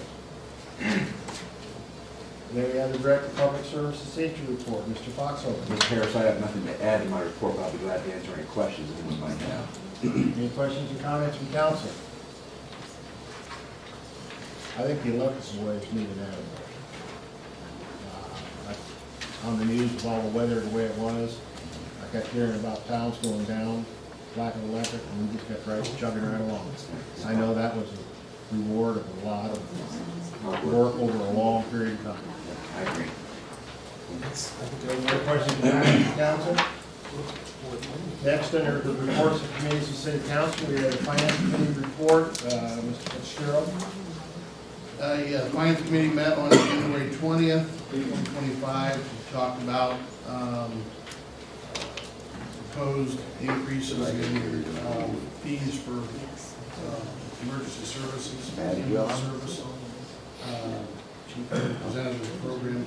Then we have the Director of Public Services Safety Report, Mr. Foxhover. Mr. Harris, I have nothing to add to my report, but I'll be glad to answer any questions anyone might have. Any questions or comments from council? I think the Olympus is where it's needed out of there. On the news with all the weather the way it was, I kept hearing about towns going down, lack of electric, and we just kept right chugging right along. I know that was a reward of a lot of work over a long period of time. I agree. Any more questions or comments from council? Next, under the reports of committees of city council, we have the finance committee report, Mr. Fitzgerald. The Finance Committee met on January 20th, 2025, to talk about proposed increases in fees for emergency services, ambulance service. Chief presented his program,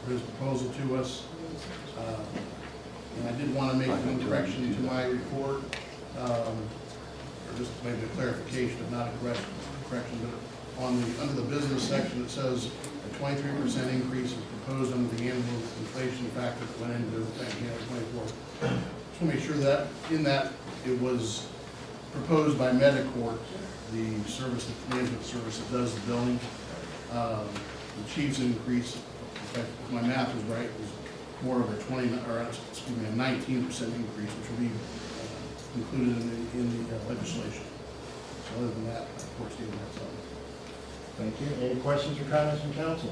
his proposal to us. And I did want to make one correction to my report, or just maybe a clarification, if not a correction, but under the business section, it says a 23% increase is proposed under the annual inflation factor that went into the thing, 24. Just want to make sure that in that it was proposed by Medicorp, the service, the management service that does the billing. The chief's increase, if my math is right, was more of a 19% increase, which will be included in the legislation. So other than that, of course, Stephen has something. Thank you. Any questions or comments from council?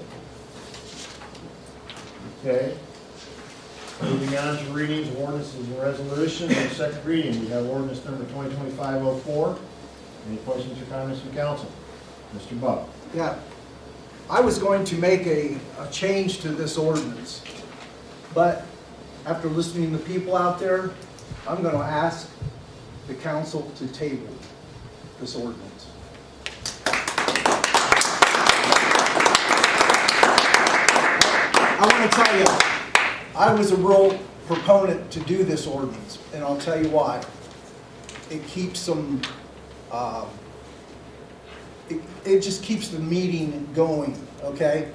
Okay. Moving on to readings of ordinances and resolutions. On second reading, we have ordinance number 2025-04. Any questions or comments from council? Mr. Buck. Yeah, I was going to make a change to this ordinance, but after listening to people out there, I'm going to ask the council to table this ordinance. I want to tell you, I was a real proponent to do this ordinance, and I'll tell you why. It keeps some, it just keeps the meeting going, okay?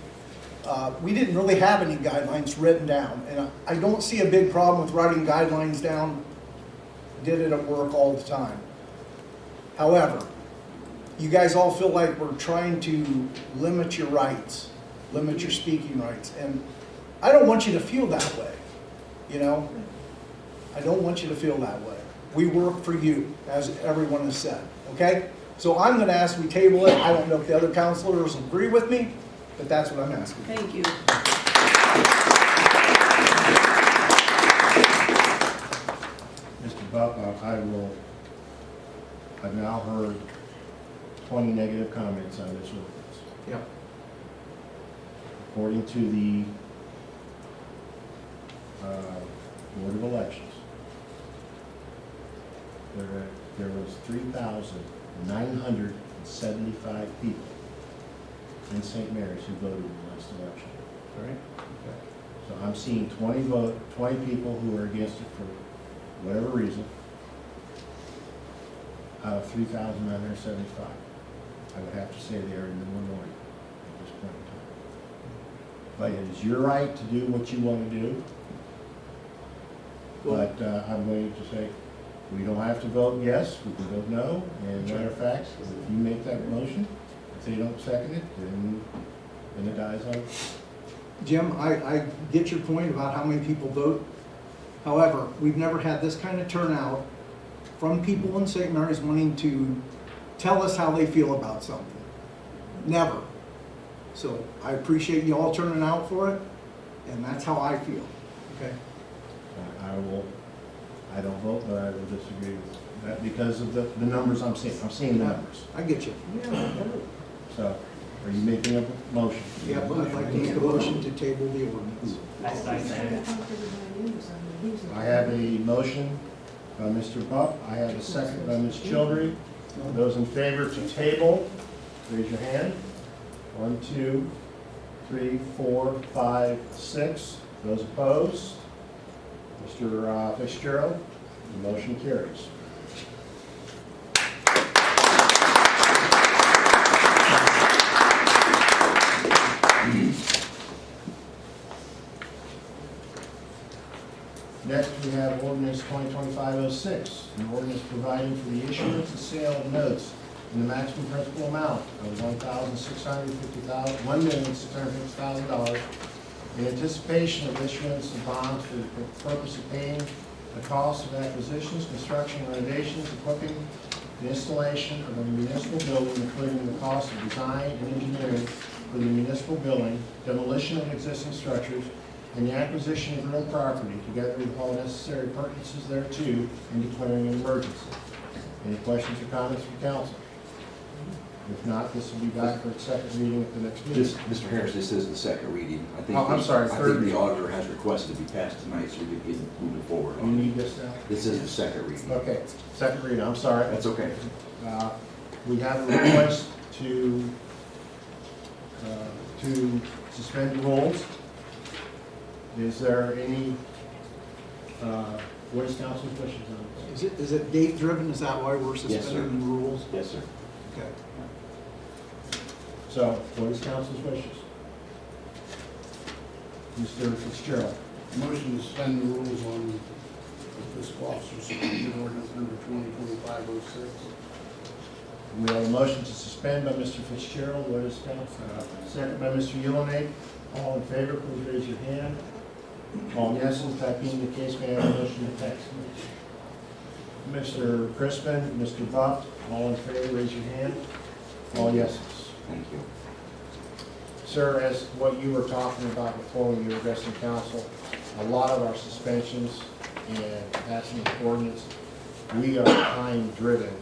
We didn't really have any guidelines written down, and I don't see a big problem with writing guidelines down. Did it at work all the time. However, you guys all feel like we're trying to limit your rights, limit your speaking rights, and I don't want you to feel that way, you know? I don't want you to feel that way. We work for you, as everyone has said, okay? So I'm going to ask we table it. I don't know if the other councilors agree with me, but that's what I'm asking. Thank you. Mr. Buck, I've now heard 20 negative comments on this ordinance. Yep. According to the Board of Elections, there was 3,975 people in St. Mary's who voted in the last election. All right. Okay. So I'm seeing 20 people who are against it for whatever reason, out of 3,975. I would have to say they are in the minority at this point in time. But it is your right to do what you want to do. But I'm going to say, we don't have to vote yes, we can vote no. And matter of fact, if you make that motion, if they don't second it, then it dies on. Jim, I get your point about how many people vote. However, we've never had this kind of turnout from people in St. Mary's wanting to tell us how they feel about something. Never. So I appreciate you all turning out for it, and that's how I feel. Okay. I don't vote, but I will disagree with that because of the numbers I'm seeing. I'm seeing the numbers. I get you. So, are you making a motion? Yeah, but I'd like to make a motion to table the ordinance. I have a motion by Mr. Buck. I have a second by Ms. Childry. Those in favor to table, raise your hand. 1, 2, 3, 4, 5, 6. Those opposed? Mr. Fitzgerald, the motion carries. Next, we have ordinance 2025-06, an ordinance providing for the issuance and sale of notes in the maximum principal amount of $1,650,000 in anticipation of issuance of bonds for the purpose of paying the cost of acquisitions, construction, renovations, equipping, the installation of a municipal building, including the cost of design and engineering for the municipal building, demolition of existing structures, and the acquisition of real property, together with all necessary appurtenances thereto, and declaring an emergency. Any questions or comments from council? If not, this will be back for its second reading at the next meeting. Mr. Harris, this is the second reading. I think Oh, I'm sorry, I third think the auditor has requested to be passed tonight, so we can get moving forward. You need this now? This is the second reading. Okay, second reading, I'm sorry. That's okay. We have a request to suspend the rules. Is there any, what is council's wishes on this? Is it date driven? Is that why we're Yes, sir. suspending the rules? Yes, sir. Okay. So, what is council's wishes? Mr. Fitzgerald. Motion to suspend the rules on the fiscal officer's supervision ordinance number 2025-06. We have a motion to suspend by Mr. Fitzgerald. What is council? Second by Mr. Yellownick. All in favor, please raise your hand. All yeses, that being the case, may I have a motion to pass? Mr. Crispin, Mr. Buck, all in favor, raise your hand. All yeses. Thank you. Sir, as what you were talking about before when you were addressing council, a lot of our suspensions and passing of ordinance, we are time driven.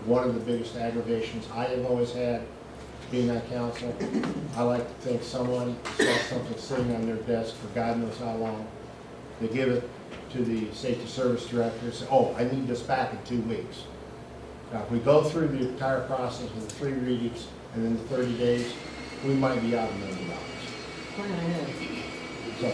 One of the biggest aggravations I have always had being on council, I like to think someone saw something sitting on their desk for God knows how long. They give it to the safety service director and say, oh, I need this back in 2 weeks. Now, if we go through the entire process with the 3 readings and then the 30 days, we might be out $1 million. Plan ahead. So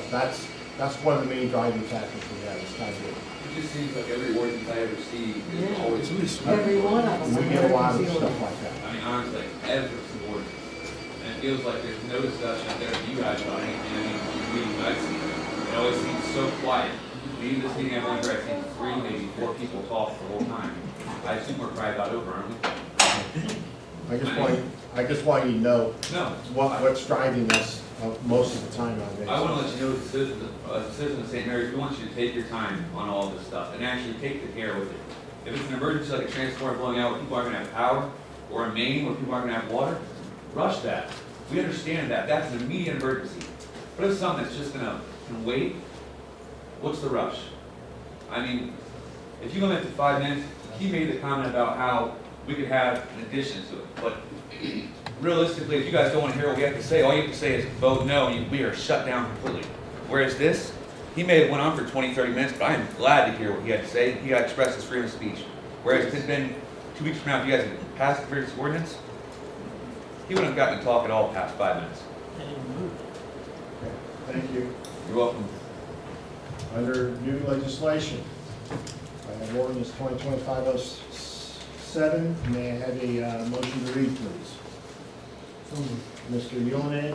that's one of the main driving factors we have is time driven. It just seems like every ordinance I ever see is Yeah. always. Every one of them. We get a lot of stuff like that. I mean, honestly, every ordinance. And it feels like there's no discussion out there with you guys about anything. I mean, the meetings I've seen, it always seems so quiet. Maybe this meeting I've only heard, I think 3, maybe 4 people talk the whole time. I assume we're probably about over, aren't we? I just want you to know No. what's driving us most of the time nowadays. I want to let you know, as a citizen of St. Mary's, we want you to take your time on all this stuff and actually take the care with it. If it's an emergency like a transformer blowing out where people aren't going to have power, or a main where people aren't going to have water, rush that. We understand that. That's an immediate emergency. But if it's something that's just going to wait, what's the rush? I mean, if you limit it to 5 minutes, he made the comment about how we could have an addition to it. But realistically, if you guys don't want to hear what we have to say, all you have to say is vote no, and we are shut down completely. Whereas this, he may have went on for 20, 30 minutes, but I am glad to hear what he had to say. He got expressed his freedom of speech. Whereas if it had been 2 weeks from now, if you guys had passed the previous ordinance, he wouldn't have gotten to talk at all past 5 minutes. Thank you. You're welcome. Under new legislation, I have ordinance 2025-07. May I have a motion to read, please? Mr. Yulman,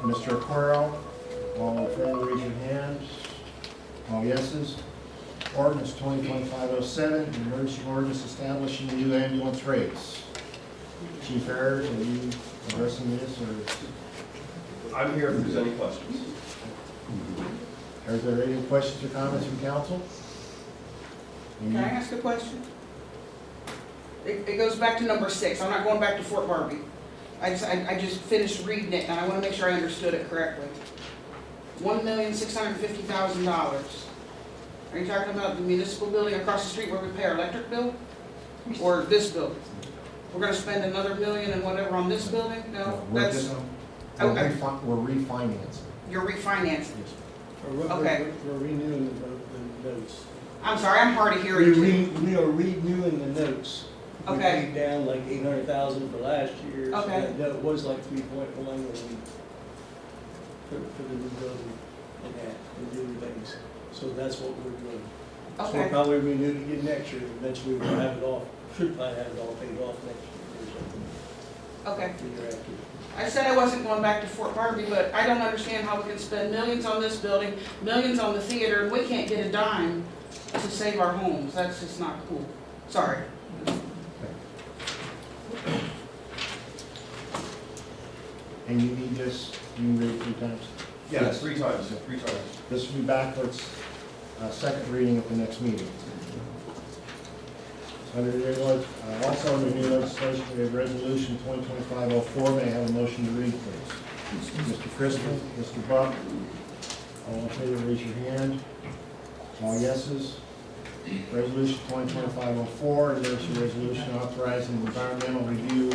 Mr. Aquero, all in favor, raise your hands. All yeses. Ordinance 2025-07, an emergency ordinance establishing new ambulance rates. Chief Ayers, are you addressing this, or? I'm here if there's any questions. Are there any questions or comments from council? Can I ask a question? It goes back to number 6. I'm not going back to Fort Barbie. I just finished reading it, and I want to make sure I understood it correctly. $1,650,000. Are you talking about the municipal building across the street where we pay our electric bill? Or this building? We're going to spend another $1 million and whatever on this building? No, that's, okay. We're refinancing. You're refinancing. We're renewing the notes. I'm sorry, I'm hard of hearing too. We are renewing the notes. Okay. We paid down like 800,000 for last year. So Okay. that note was like 3.1 when we, for the new building and that, and do things. So that's what we're doing. So Okay. we'll probably renew it again next year. Eventually we'll have it off, should probably have it all paid off next year or something. Okay. when you're active. I said I wasn't going back to Fort Barbie, but I don't understand how we can spend millions on this building, millions on the theater, and we can't get a dime to save our homes. That's just not cool. Sorry. And you need this, you can read it 3 times? Yes, 3 times, 3 times. This will be back for its second reading at the next meeting. Under also under new legislation, we have resolution 2025-04. May I have a motion to read, please? Mr. Crispin, Mr. Buck, all in favor, raise your hand. All yeses. Resolution 2025-04, emergency resolution authorizing the environmental review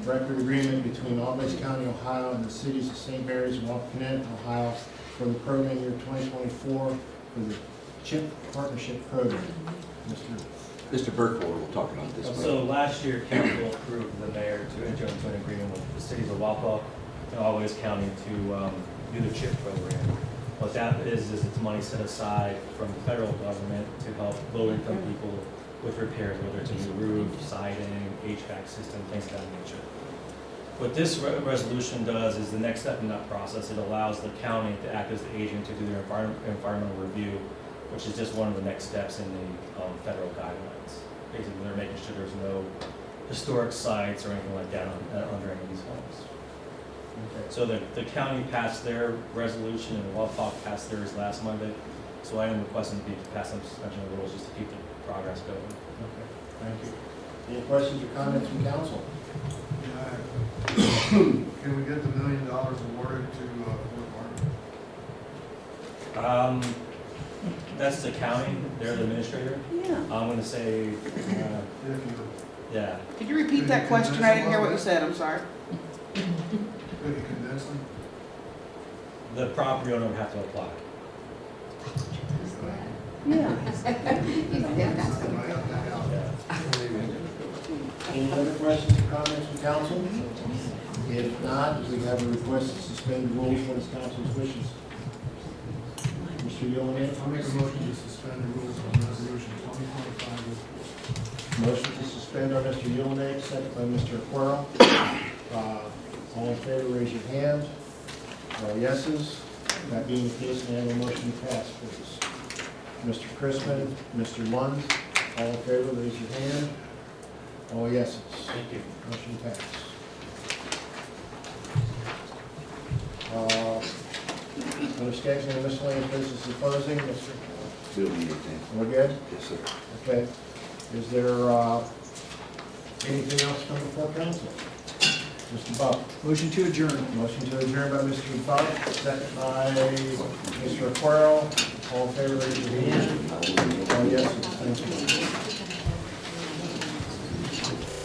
record agreement between Always County, Ohio and the cities of St. Mary's and Wapakoneta, Ohio for the program year 2024 for the CHIP Partnership Program. Mr. Burkholder will talk about this. So last year, council approved the mayor to enter into an agreement with the cities of Wapak and Always County to do the CHIP program. What that is it's money set aside from the federal government to help low-income people with repairs, whether it's a new roof, siding, HVAC system, things of that nature. What this resolution does is the next step in that process. It allows the county to act as the agent to do their environmental review, which is just one of the next steps in the federal guidelines. Basically, they're making sure there's no historic sites or anything like that under any of these homes. Okay. So the county passed their resolution and Wapak passed theirs last Monday. So I am requesting to pass some suspension of rules just to keep the progress going. Okay, thank you. Any questions or comments from council? Can we get the $1 million awarded to Fort Martin? That's the county, they're the administrator. Yeah. I'm gonna say, yeah. Could you repeat that question? I didn't hear what you said. I'm sorry. Could you condense them? The property owner would have to apply. Any other questions or comments from council? If not, we have a request to suspend the rules. What is council's wishes? Mr. Yolanda? I'll make a motion to suspend the rules on resolution 2025. Motion to suspend by Mr. Yolanda, second by Mr. Aquero. All in favor, raise your hand. All yeses. That being the case, may I have a motion to pass, please? Mr. Crispin, Mr. Lund, all in favor, raise your hand. All yeses. Thank you. Motion passed. Under scheduling and miscellaneous business and closing, Mr. Bill, you need anything? We're good? Yes, sir. Okay. Is there anything else from before council? Mr. Buck? Motion to adjourn. Motion to adjourn by Mr. Buck, second by Mr. Aquero. All in favor, raise your hand. All yes, thank you.